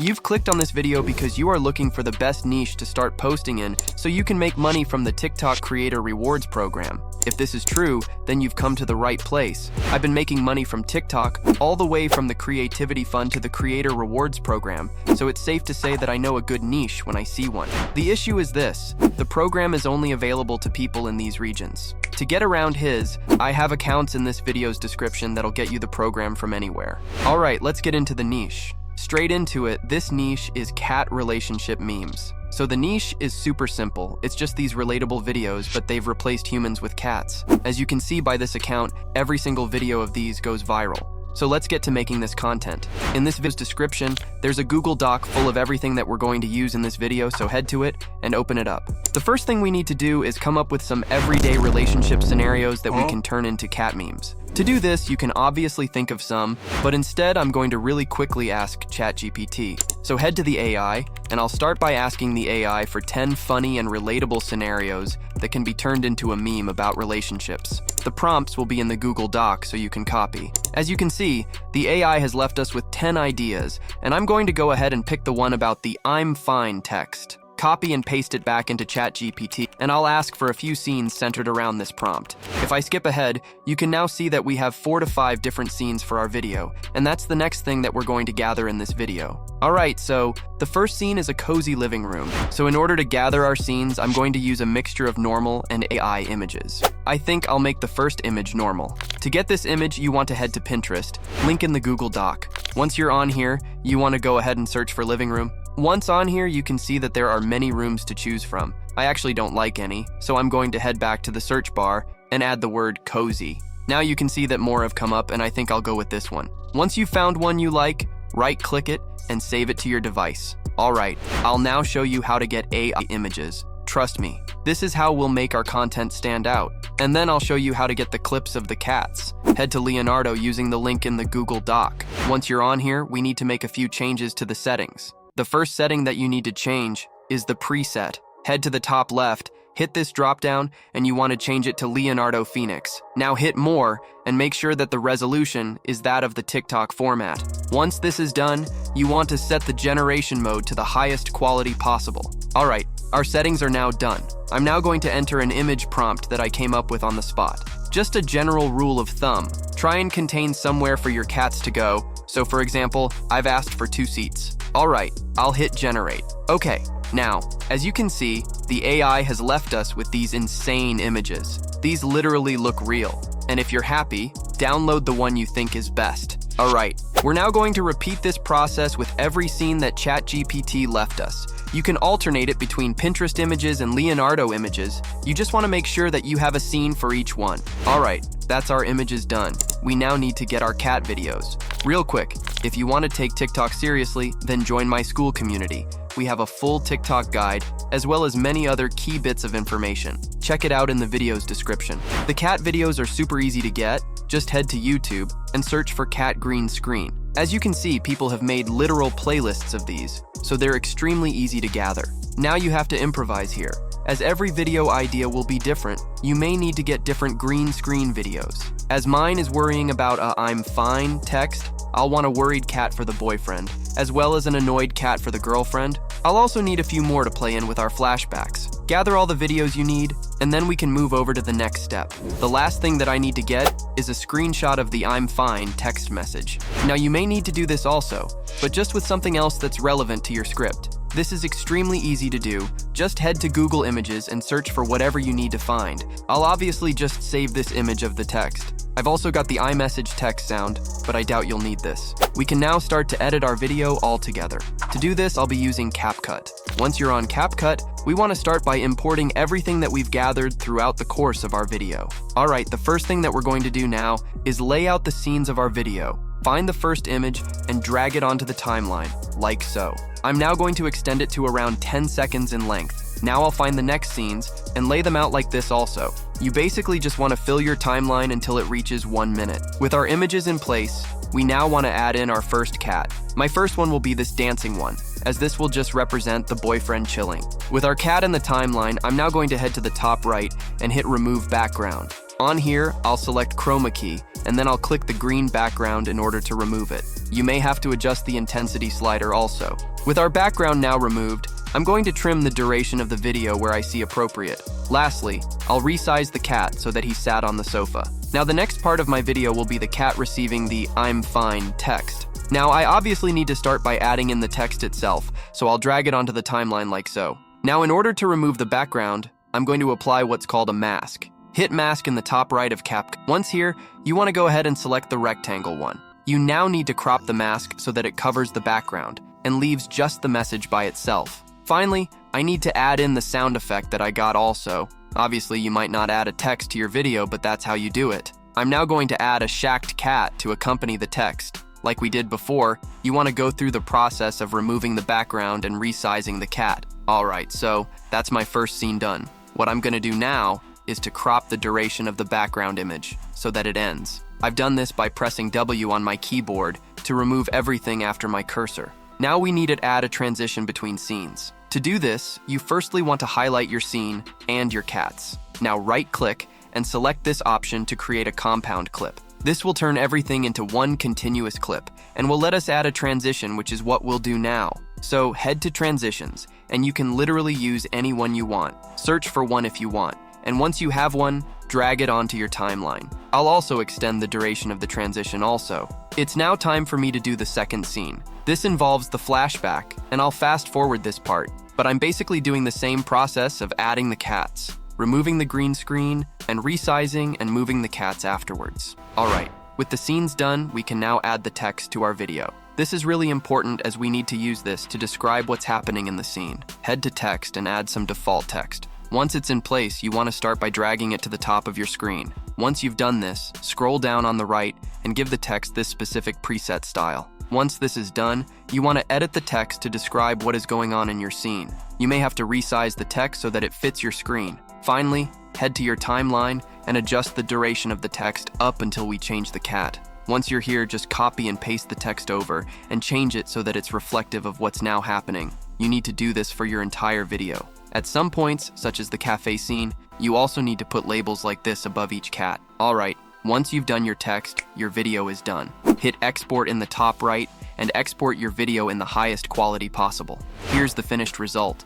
You've clicked on this video because you are looking for the best niche to start posting in so you can make money from the TikTok Creator Rewards program. If this is true, then you've come to the right place. I've been making money from TikTok all the way from the Creativity Fund to the Creator Rewards program, so it's safe to say that I know a good niche when I see one. The issue is this: the program is only available to people in these regions. To get around his, I have accounts in this video's description that'll get you the program from anywhere. Alright, let's get into the niche. Straight into it, this niche is cat relationship memes. So the niche is super simple. It's just these relatable videos, but they've replaced humans with cats. As you can see by this account, every single video of these goes viral. So let's get to making this content. In this video's description, there's a Google Doc full of everything that we're going to use in this video, so head to it and open it up. The first thing we need to do is come up with some everyday relationship scenarios that we can turn into cat memes. To do this, you can obviously think of some, but instead I'm going to really quickly ask ChatGPT. So head to the AI, and I'll start by asking the AI for 10 funny and relatable scenarios that can be turned into a meme about relationships. The prompts will be in the Google Doc so you can copy. As you can see, the AI has left us with 10 ideas, and I'm going to go ahead and pick the one about the "I'm fine" text. Copy and paste it back into ChatGPT, and I'll ask for a few scenes centered around this prompt. If I skip ahead, you can now see that we have 4 to 5 different scenes for our video, and that's the next thing that we're going to gather in this video. Alright, so the first scene is a cozy living room. So in order to gather our scenes, I'm going to use a mixture of normal and AI images. I think I'll make the first image normal. To get this image, you want to head to Pinterest, link in the Google Doc. Once you're on here, you want to go ahead and search for living room. Once on here, you can see that there are many rooms to choose from. I actually don't like any, so I'm going to head back to the search bar and add the word cozy. Now you can see that more have come up, and I think I'll go with this one. Once you've found one you like, right-click it and save it to your device. Alright, I'll now show you how to get AI images. Trust me, this is how we'll make our content stand out. And then I'll show you how to get the clips of the cats. Head to Leonardo using the link in the Google Doc. Once you're on here, we need to make a few changes to the settings. The first setting that you need to change is the preset. Head to the top left, hit this drop-down, and you want to change it to Leonardo Phoenix. Now hit more, and make sure that the resolution is that of the TikTok format. Once this is done, you want to set the generation mode to the highest quality possible. Alright, our settings are now done. I'm now going to enter an image prompt that I came up with on the spot. Just a general rule of thumb, try and contain somewhere for your cats to go. So for example, I've asked for 2 seats. Alright, I'll hit generate. Okay, now, as you can see, the AI has left us with these insane images. These literally look real. And if you're happy, download the one you think is best. Alright, we're now going to repeat this process with every scene that ChatGPT left us. You can alternate it between Pinterest images and Leonardo images. You just want to make sure that you have a scene for each one. Alright, that's our images done. We now need to get our cat videos. Real quick, if you want to take TikTok seriously, then join my school community. We have a full TikTok guide, as well as many other key bits of information. Check it out in the video's description. The cat videos are super easy to get. Just head to YouTube and search for cat green screen. As you can see, people have made literal playlists of these, so they're extremely easy to gather. Now you have to improvise here. As every video idea will be different, you may need to get different green screen videos. As mine is worrying about a "I'm fine" text, I'll want a worried cat for the boyfriend, as well as an annoyed cat for the girlfriend. I'll also need a few more to play in with our flashbacks. Gather all the videos you need, and then we can move over to the next step. The last thing that I need to get is a screenshot of the "I'm fine" text message. Now you may need to do this also, but just with something else that's relevant to your script. This is extremely easy to do. Just head to Google Images and search for whatever you need to find. I'll obviously just save this image of the text. I've also got the iMessage text sound, but I doubt you'll need this. We can now start to edit our video all together. To do this, I'll be using CapCut. Once you're on CapCut, we want to start by importing everything that we've gathered throughout the course of our video. Alright, the first thing that we're going to do now is lay out the scenes of our video. Find the first image and drag it onto the timeline, like so. I'm now going to extend it to around 10 seconds in length. Now I'll find the next scenes and lay them out like this also. You basically just want to fill your timeline until it reaches 1 minute. With our images in place, we now want to add in our first cat. My first one will be this dancing one, as this will just represent the boyfriend chilling. With our cat in the timeline, I'm now going to head to the top right and hit remove background. On here, I'll select chroma key, and then I'll click the green background in order to remove it. You may have to adjust the intensity slider also. With our background now removed, I'm going to trim the duration of the video where I see appropriate. Lastly, I'll resize the cat so that he sat on the sofa. Now the next part of my video will be the cat receiving the "I'm fine" text. Now I obviously need to start by adding in the text itself, so I'll drag it onto the timeline like so. Now in order to remove the background, I'm going to apply what's called a mask. Hit mask in the top right of CapCut. Once here, you want to go ahead and select the rectangle one. You now need to crop the mask so that it covers the background and leaves just the message by itself. Finally, I need to add in the sound effect that I got also. Obviously, you might not add a text to your video, but that's how you do it. I'm now going to add a shacked cat to accompany the text. Like we did before, you want to go through the process of removing the background and resizing the cat. Alright, so that's my first scene done. What I'm going to do now is to crop the duration of the background image so that it ends. I've done this by pressing W on my keyboard to remove everything after my cursor. Now we need to add a transition between scenes. To do this, you firstly want to highlight your scene and your cats. Now right-click and select this option to create a compound clip. This will turn everything into one continuous clip and will let us add a transition, which is what we'll do now. So head to transitions, and you can literally use any one you want. Search for one if you want, and once you have one, drag it onto your timeline. I'll also extend the duration of the transition also. It's now time for me to do the second scene. This involves the flashback, and I'll fast forward this part, but I'm basically doing the same process of adding the cats, removing the green screen, and resizing and moving the cats afterwards. Alright, with the scenes done, we can now add the text to our video. This is really important as we need to use this to describe what's happening in the scene. Head to text and add some default text. Once it's in place, you want to start by dragging it to the top of your screen. Once you've done this, scroll down on the right and give the text this specific preset style. Once this is done, you want to edit the text to describe what is going on in your scene. You may have to resize the text so that it fits your screen. Finally, head to your timeline and adjust the duration of the text up until we change the cat. Once you're here, just copy and paste the text over and change it so that it's reflective of what's now happening. You need to do this for your entire video. At some points, such as the cafe scene, you also need to put labels like this above each cat. Alright, once you've done your text, your video is done. Hit export in the top right and export your video in the highest quality possible. Here's the finished result.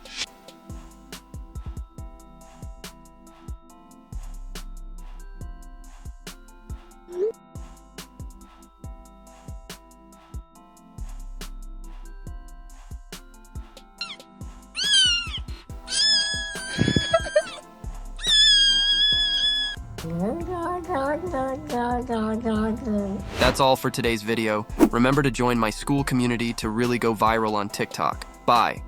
That's all for today's video. Remember to join my school community to really go viral on TikTok. Bye.